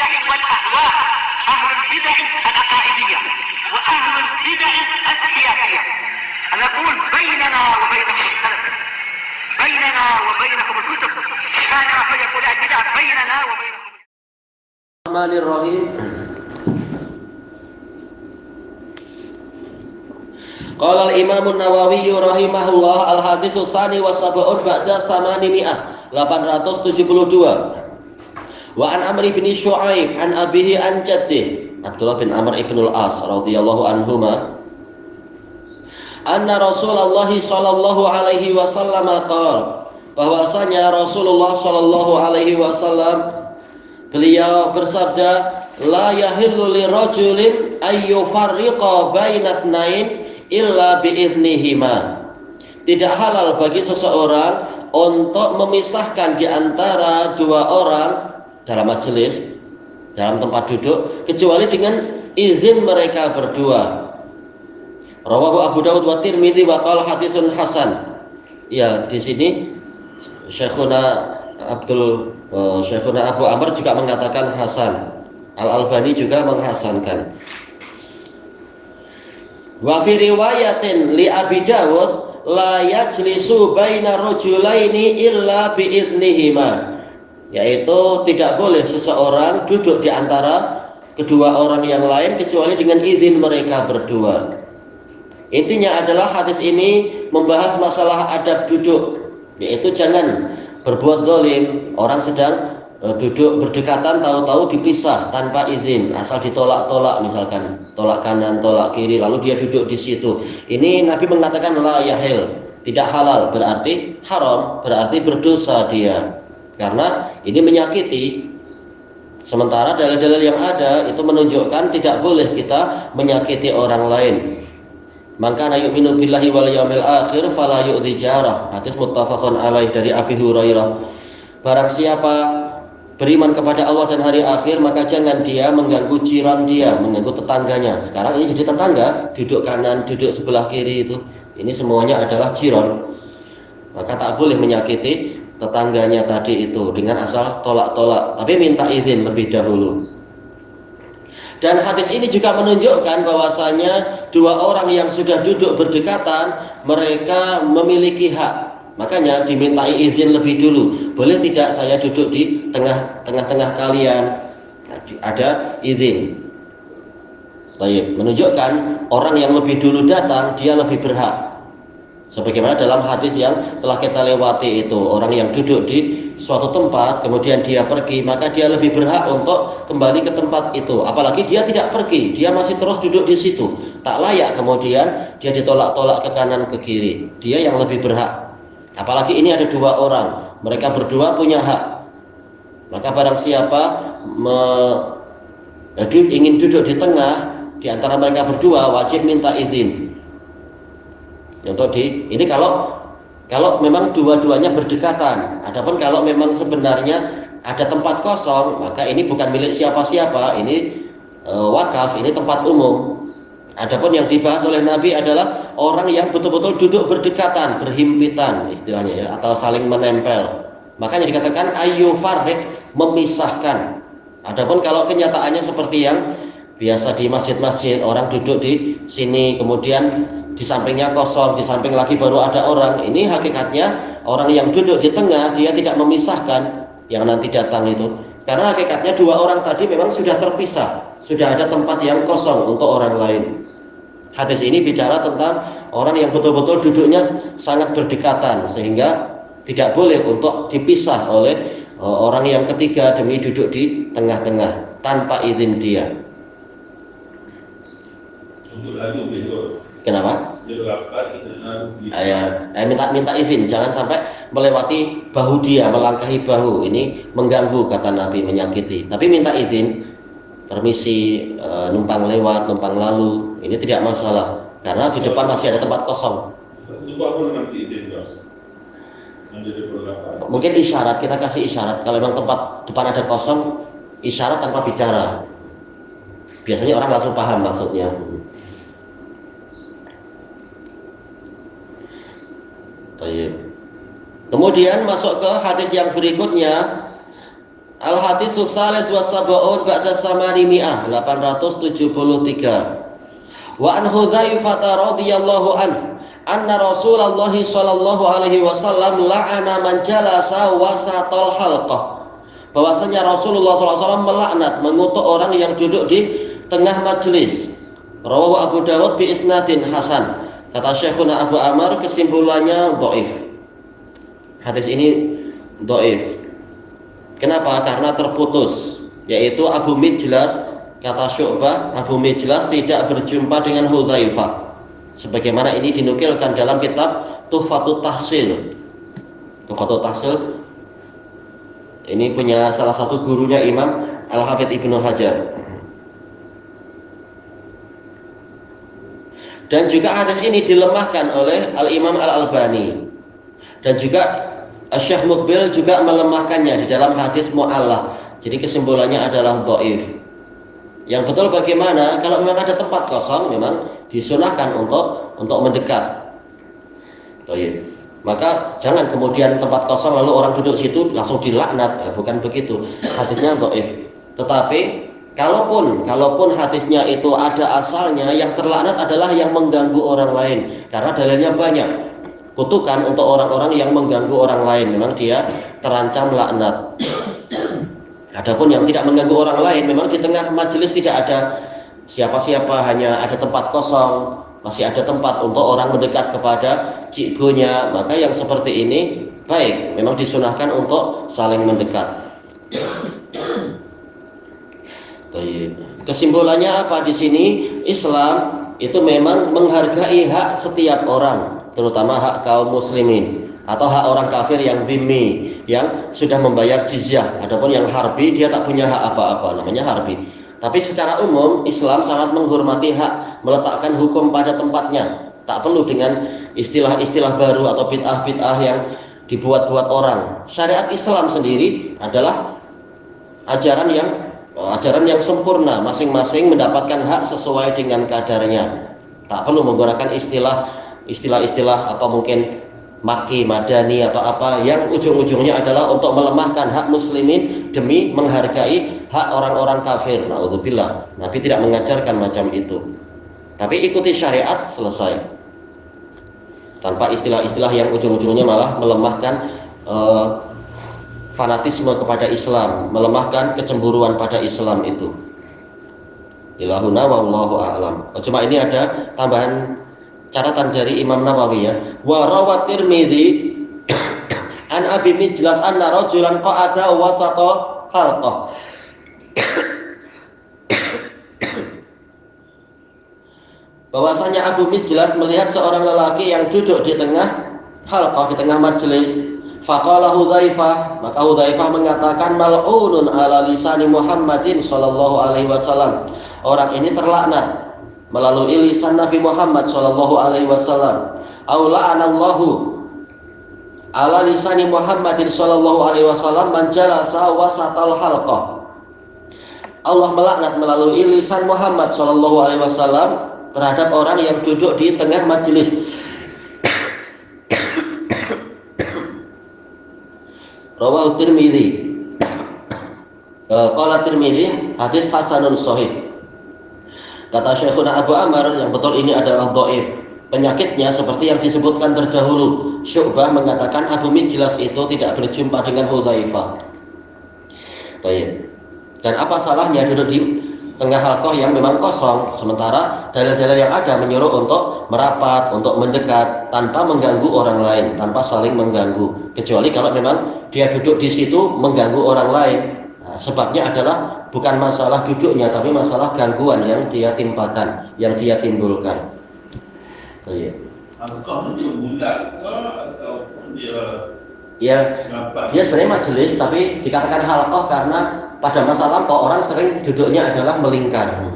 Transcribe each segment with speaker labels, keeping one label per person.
Speaker 1: البدع والأهواء، أهل البدع العقائدية وأهل البدع السياسية. نقول بيننا وبينكم السلف، بيننا وبينكم الكتب، كان فيقول البدع بيننا وبينكم.
Speaker 2: الرحمن الرحيم. Qala al-Imam an-Nawawi rahimahullah al-hadits tsani wa sab'un ba'da 800 872. Wa an Amr bin Syu'aib an abihi an jaddih Abdullah bin Amr ibn al-As radhiyallahu anhuma anna Rasulullah sallallahu alaihi wasallam qala, bahwasanya Rasulullah sallallahu alaihi wasallam beliau bersabda, la yahillu lirajulin ayyufarriqa baina itsnain illa biidznihima. Tidak halal bagi seseorang untuk memisahkan di antara dua orang dalam majelis, dalam tempat duduk, kecuali dengan izin mereka berdua. Rawahu Abu Dawud wa Tirmidzi wa qala haditsun hasan. Ya, di sini Syekhuna Abu Amr juga mengatakan hasan. Al-Albani juga menghasankan. Wa fi riwayatin li Abi Dawud la yajlisu baina rajulaini illa bi idznihima, yaitu tidak boleh seseorang duduk di antara kedua orang yang lain kecuali dengan izin mereka berdua. Intinya adalah hadis ini membahas masalah adab duduk, yaitu jangan berbuat zalim. Orang sedang duduk berdekatan, tahu-tahu dipisah tanpa izin, asal ditolak-tolak, misalkan tolak kanan, tolak kiri, lalu dia duduk di situ. Ini Nabi mengatakan la yahil, tidak halal, berarti haram, berarti berdosa dia, karena ini menyakiti. Sementara dalil-dalil yang ada itu menunjukkan tidak boleh kita menyakiti orang lain. Maka na yu'minu billahi wal yaumil akhir fala yu'dhi jarah. Hadis muttafaqun alaih dari Abi Hurairah. Barang siapa beriman kepada Allah dan hari akhir, maka jangan dia mengganggu jiran dia, mengganggu tetangganya. Sekarang ini jadi tetangga, duduk kanan, duduk sebelah kiri, itu ini semuanya adalah jiran. Maka tak boleh menyakiti tetangganya tadi itu dengan asal tolak-tolak, tapi minta izin lebih dahulu. Dan hadis ini juga menunjukkan bahwasanya dua orang yang sudah duduk berdekatan, mereka memiliki hak. Makanya dimintai izin lebih dulu. Boleh tidak saya duduk di tengah-tengah kalian? Ada izin. Baik, menunjukkan orang yang lebih dulu datang dia lebih berhak. Sebagaimana dalam hadis yang telah kita lewati itu, orang yang duduk di suatu tempat kemudian dia pergi, maka dia lebih berhak untuk kembali ke tempat itu. Apalagi dia tidak pergi, dia masih terus duduk di situ. Tak layak kemudian dia ditolak-tolak ke kanan ke kiri. Dia yang lebih berhak. Apalagi ini ada dua orang, mereka berdua punya hak. Maka barang siapa ingin duduk di tengah di antara mereka berdua, wajib minta izin. Ini kalau memang dua-duanya berdekatan. Adapun kalau memang sebenarnya ada tempat kosong, maka ini bukan milik siapa-siapa, ini wakaf, ini tempat umum. Adapun yang dibahas oleh Nabi adalah orang yang betul-betul duduk berdekatan, berhimpitan istilahnya ya, atau saling menempel. Makanya dikatakan ayu farriq, memisahkan. Adapun kalau kenyataannya seperti yang biasa di masjid-masjid, orang duduk di sini, kemudian di sampingnya kosong, di samping lagi baru ada orang. Ini hakikatnya orang yang duduk di tengah dia tidak memisahkan yang nanti datang itu. Karena hakikatnya dua orang tadi memang sudah terpisah, sudah ada tempat yang kosong untuk orang lain. Hadis ini bicara tentang orang yang betul-betul duduknya sangat berdekatan sehingga tidak boleh untuk dipisah oleh orang yang ketiga demi duduk di tengah-tengah tanpa izin dia.
Speaker 3: Untuk lalu besok.
Speaker 2: Kenapa? Minta izin, jangan sampai melewati bahu dia, melangkahi bahu. Ini mengganggu kata Nabi, menyakiti. Tapi minta izin, permisi, numpang lewat, numpang lalu, ini tidak masalah karena di depan masih ada tempat kosong. Mungkin isyarat, kita kasih isyarat. Kalau memang tempat depan ada kosong, isyarat tanpa bicara. Biasanya orang langsung paham maksudnya. Kemudian masuk ke hadis yang berikutnya. Al-hadis Al-haditsus salis wa sab'un ba'da samanimi'ah 873. Wa an Hudzaifah radhiyallahu anhu anna Rasulullah sallallahu alaihi wasallam la'ana man jalasa wasatal halqah. Bahwasanya Rasulullah SAW melaknat, mengutuk orang yang duduk di tengah majelis. Rawahu Abu Dawud bi isnadin hasan. Kata Syekhuna Abu Amr, kesimpulannya dhaif. Hadis ini dhaif. Kenapa? Karena terputus, yaitu Abu Mijlas, kata Syu'bah, Abu Mijlas tidak berjumpa dengan Hudzaifah. Sebagaimana ini dinukilkan dalam kitab Tuhfatut Tahsil. Tuhfatut Tahsil ini punya salah satu gurunya Imam Al-Hafidz Ibnu Hajar. Dan juga hadis ini dilemahkan oleh Al-Imam Al-Albani. Dan juga Syekh Muqbil juga melemahkannya di dalam hadis mu'allaq. Jadi kesimpulannya adalah dhaif. Yang betul bagaimana? Kalau memang ada tempat kosong, memang disunahkan untuk mendekat. Baik. Maka jangan kemudian tempat kosong lalu orang duduk situ langsung dilaknat, ya, bukan begitu. Hadisnya dhaif. Tetapi kalaupun hadisnya itu ada asalnya, yang terlaknat adalah yang mengganggu orang lain, karena dalilnya banyak. Kutukan untuk orang-orang yang mengganggu orang lain, memang dia terancam laknat. Adapun yang tidak mengganggu orang lain, memang di tengah majelis tidak ada siapa-siapa, hanya ada tempat kosong, masih ada tempat untuk orang mendekat kepada cikgunya, maka yang seperti ini baik, memang disunahkan untuk saling mendekat. Kesimpulannya apa di sini? Islam itu memang menghargai hak setiap orang, terutama hak kaum muslimin atau hak orang kafir yang dhimmi, yang sudah membayar jizyah. Adapun yang harbi, dia tak punya hak apa-apa, namanya harbi. Tapi secara umum Islam sangat menghormati hak, meletakkan hukum pada tempatnya. Tak perlu dengan istilah-istilah baru atau bid'ah-bid'ah yang dibuat-buat orang. Syariat Islam sendiri adalah ajaran yang sempurna, masing-masing mendapatkan hak sesuai dengan kadarnya. Tak perlu menggunakan istilah-istilah apa mungkin maki, madani atau apa yang ujung-ujungnya adalah untuk melemahkan hak muslimin demi menghargai hak orang-orang kafir. Na'udzubillah. Nabi tidak mengajarkan macam itu. Tapi ikuti syariat, selesai. Tanpa istilah-istilah yang ujung-ujungnya malah melemahkan fanatisme kepada Islam, melemahkan kecemburuan pada Islam itu. Ilahuna wallahu a'lam. Cuma ini ada tambahan catatan dari Imam Nawawi ya. Wa rawat Tirmidzi an Abi Mijlas anna rajulan qa'ada wasata halqah. Bahwasanya Abu Mijlas melihat seorang lelaki yang duduk di tengah halqah, di tengah majelis. Faqala Hudzaifah, maka Hudzaifah mengatakan mal'unun ala lisani Muhammadin sallallahu alaihi wasallam. Orang ini terlaknat melalui lisan Nabi Muhammad sallallahu alaihi wasallam. Au la'anallahu ala lisani Muhammadin sallallahu alaihi wasallam man jalasa wasatal halqah. Allah melaknat melalui lisan Muhammad sallallahu alaihi wasallam terhadap orang yang duduk di tengah majelis. Rawahu Tirmidzi. Qala Tirmidzi hadis hasanun shahih. Kata Syekhuna Abu Amr, yang betul ini adalah dhaif. Penyakitnya seperti yang disebutkan terdahulu. Syu'bah mengatakan Abu Mijlas itu tidak berjumpa dengan Hudzaifah. Baik. Dan apa salahnya duduk di tengah halqah yang memang kosong, sementara dalil-dalil yang ada menyuruh untuk merapat, untuk mendekat tanpa mengganggu orang lain, tanpa saling mengganggu. Kecuali kalau memang dia duduk di situ mengganggu orang lain. Nah, sebabnya adalah bukan masalah duduknya, tapi masalah gangguan yang dia timpakan, yang dia timbulkan.
Speaker 3: Halqah itu bulat atau dia?
Speaker 2: Ya, dia sebenarnya majelis, tapi dikatakan halqah karena pada masa lampau orang sering duduknya adalah melingkar.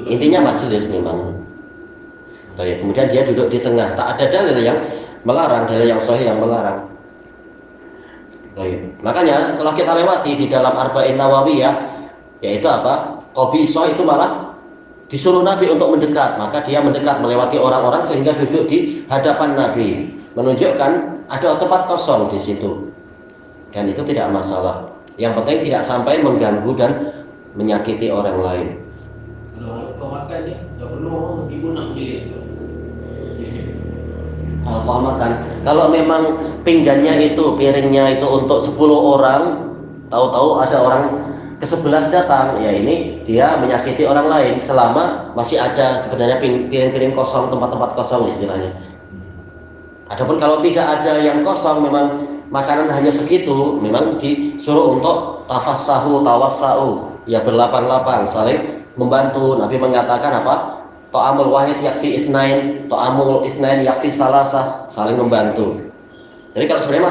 Speaker 2: Intinya majelis memang. Kemudian dia duduk di tengah. Tak ada dalil yang melarang, dalil yang sahih yang melarang. Makanya telah kita lewati di dalam Arba'in Nawawiyah, yaitu apa? Qabisah itu malah disuruh Nabi untuk mendekat, maka dia mendekat melewati orang-orang sehingga duduk di hadapan Nabi, menunjukkan ada tempat kosong di situ. Dan itu tidak masalah. Yang penting tidak sampai mengganggu dan menyakiti orang lain.
Speaker 3: Kalau kau makan ni, tak perlu ibu nak beli.
Speaker 2: Alkohol makan. Kalau memang pinggannya itu, piringnya itu untuk 10 orang, tahu-tahu ada orang ke-11 datang, ya ini dia menyakiti orang lain selama masih ada sebenarnya piring-piring kosong, tempat-tempat kosong istilahnya. Adapun kalau tidak ada yang kosong, memang makanan hanya segitu, memang disuruh untuk tafassahu, tawassau, ya berlapang-lapang, saling membantu. Nabi mengatakan apa? Ta'amul wahid yakfi isnain, ta'amul isnain yakfi salasah, saling membantu. Jadi kalau sebenarnya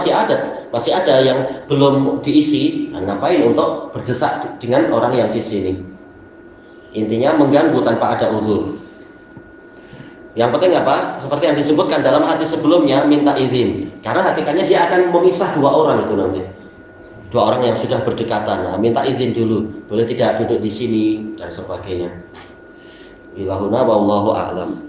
Speaker 2: masih ada yang belum diisi, nah ngapain untuk berdesak dengan orang yang di sini? Intinya mengganggu tanpa ada uzur. Yang penting apa? Seperti yang disebutkan dalam hadis sebelumnya, minta izin. Karena hakikatnya dia akan memisah 2 orang itu nanti. 2 orang yang sudah berdekatan. Nah, minta izin dulu. Boleh tidak duduk di sini dan sebagainya. Ilahuna wallahu a'lam.